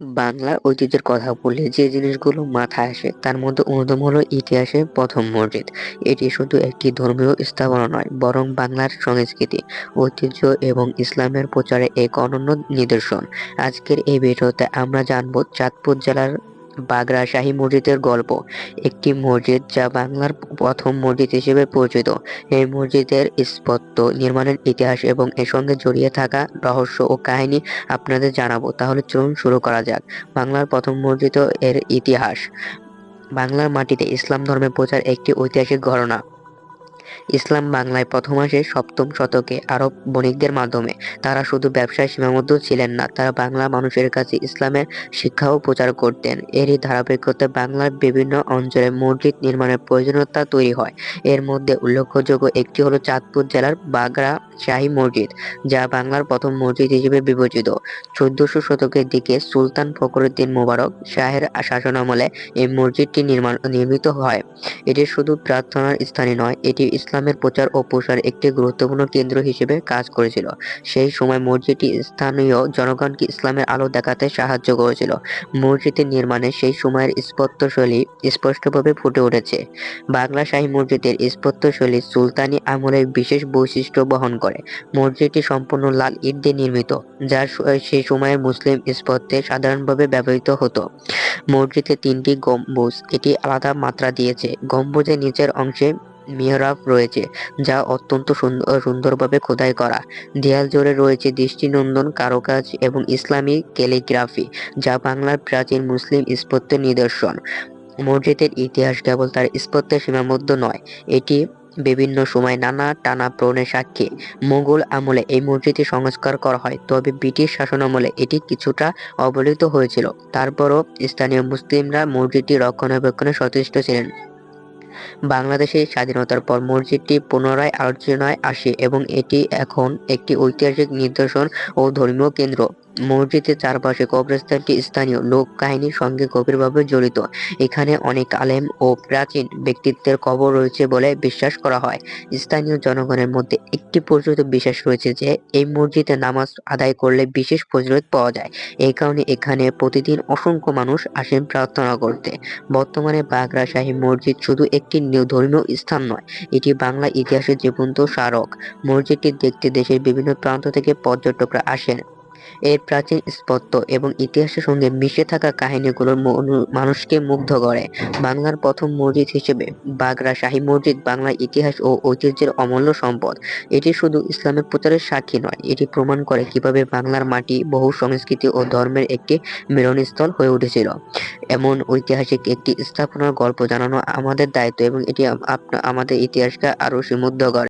বাংলা ঐতিহ্যের কথা বললে যে জিনিসগুলো মাথায় আসে তার মধ্যে অন্যতম হলো ইতিহাসের প্রথম মসজিদ। এটি শুধু একটি ধর্মীয় স্থাপনা নয়, বরং বাংলার সংস্কৃতি, ঐতিহ্য এবং ইসলামের প্রচারে এক অনন্য নিদর্শন। আজকের এই ভিডিওতে আমরা জানব চাঁদপুর জেলার বাগড়া শাহী মসজিদের গল্প, একটি মসজিদ যা বাংলার প্রথম মসজিদ হিসেবে পরিচিত। এই মসজিদের স্থাপত্য, নির্মাণের ইতিহাস এবং এর সঙ্গে জড়িয়ে থাকা রহস্য ও কাহিনী আপনাদের জানাবো। তাহলে চলুন শুরু করা যাক। বাংলার প্রথম মসজিদ ও এর ইতিহাস। বাংলার মাটিতে ইসলাম ধর্মের প্রচার একটি ঐতিহাসিক ঘটনা। ইসলাম বাংলায় প্রথম আসে সপ্তম শতকে আরব বণিকদের মাধ্যমে। তারা শুধু ব্যবসায় সীমাবদ্ধ ছিলেন না, তারা বাংলার মানুষের কাছে ইসলামের শিক্ষাও প্রচার করতেন। এরই ধারাবাহিকতায় বাংলার বিভিন্ন অঞ্চলে মসজিদ নির্মাণের প্রয়োজনীয়তা তৈরি হয়। এর মধ্যে উল্লেখযোগ্য একটি হলো চাঁদপুর জেলার বাগড়া শাহী মসজিদ, যা বাংলার প্রথম মসজিদ হিসেবে বিবেচিত। ১৪০০ শতকের দিকে সুলতান ফখরুদ্দীন মুবারক শাহের শাসনামলে এই মসজিদটি নির্মিত হয়। এটি শুধু প্রার্থনার স্থানই নয়, এটি ইসলামের প্রচার ও প্রসারের একটি গুরুত্বপূর্ণ কেন্দ্র হিসেবে কাজ করেছিল। সেই সময় মসজিদটি স্থানীয় জনগণকে ইসলামের আলো দেখাতে সাহায্য করেছিল। মসজিদের নির্মাণে সেই সময়ের স্থাপত্যশৈলী স্পষ্টভাবে ফুটে উঠেছে। বাংলা শাহী মসজিদের স্থাপত্যশৈলী সুলতানি আমলের বিশেষ বৈশিষ্ট্য বহন করে। মসজিদটি সম্পূর্ণ লাল ইট দিয়ে নির্মিত, যা সেই সময়ের মুসলিম স্থাপত্যে সাধারণভাবে ব্যবহৃত হতো। মসজিদে ৩টি গম্বুজ এটি আলাদা মাত্রা দিয়েছে। গম্বুজের নিচের অংশে মিহরাব রয়েছে, যা অত্যন্ত সুন্দরভাবে খোদাই করা। দেয়াল জুড়ে রয়েছে দৃষ্টিনন্দন কারুকাজ এবং ইসলামী ক্যালিগ্রাফি, যা বাংলার প্রাচীন মুসলিম স্থাপত্যের নিদর্শন। মসজিদের ইতিহাস কেবল তার স্থাপত্যে সীমাবদ্ধ নয়, এটি বিভিন্ন সময় নানা টানাপোড়েনের সাক্ষী। মুঘল আমলে এই মসজিদটি সংস্কার করা হয়, তবে ব্রিটিশ শাসনামলে এটি কিছুটা অবহেলিত হয়েছিল। তারপরও স্থানীয় মুসলিমরা মসজিদটি রক্ষণাবেক্ষণে সচেষ্ট ছিলেন। বাংলাদেশের স্বাধীনতার পর মসজিদটি পুনরায় আলোচনায় আসে এবং এটি এখন একটি ঐতিহাসিক নিদর্শন ও ধর্মীয় কেন্দ্র। মসজিদের চারপাশে কবরস্থানটি স্থানীয় লোক কাহিনীর সঙ্গে গভীরভাবে জড়িত। এখানে অনেক আলেম ও প্রাচীন ব্যক্তিত্বের কবর রয়েছে বলে বিশ্বাস করা হয়। স্থানীয় জনগণের মধ্যে একটি প্রচলিত বিশ্বাস রয়েছে যে এই মসজিদে নামাজ আদায় করলে বিশেষ ফজিলত পাওয়া যায়। এই কারণে এখানে প্রতিদিন অসংখ্য মানুষ আসেন প্রার্থনা করতে। বর্তমানে বাগড়া শাহী মসজিদ শুধু একটি ধর্মীয় স্থান নয়, এটি বাংলা ইতিহাসের জীবন্ত স্মারক। মসজিদটি দেখতে দেশের বিভিন্ন প্রান্ত থেকে পর্যটকরা আসেন। এর প্রাচীন স্থাপত্য এবং ইতিহাসের সঙ্গে মিশে থাকা কাহিনীগুলো মানুষকে মুগ্ধ করে। বাংলার প্রথম মসজিদ হিসেবে বাগড়া শাহী মসজিদ বাংলার ইতিহাস ও ঐতিহ্যের অমূল্য সম্পদ। এটি শুধু ইসলামের প্রচারের সাক্ষী নয়, এটি প্রমাণ করে কিভাবে বাংলার মাটি বহু সংস্কৃতি ও ধর্মের একটি মিলনস্থল হয়ে উঠেছিল। এমন ঐতিহাসিক একটি স্থাপনার গল্প জানানো আমাদের দায়িত্ব এবং এটি আমাদের ইতিহাসকে আরো সমৃদ্ধ করে।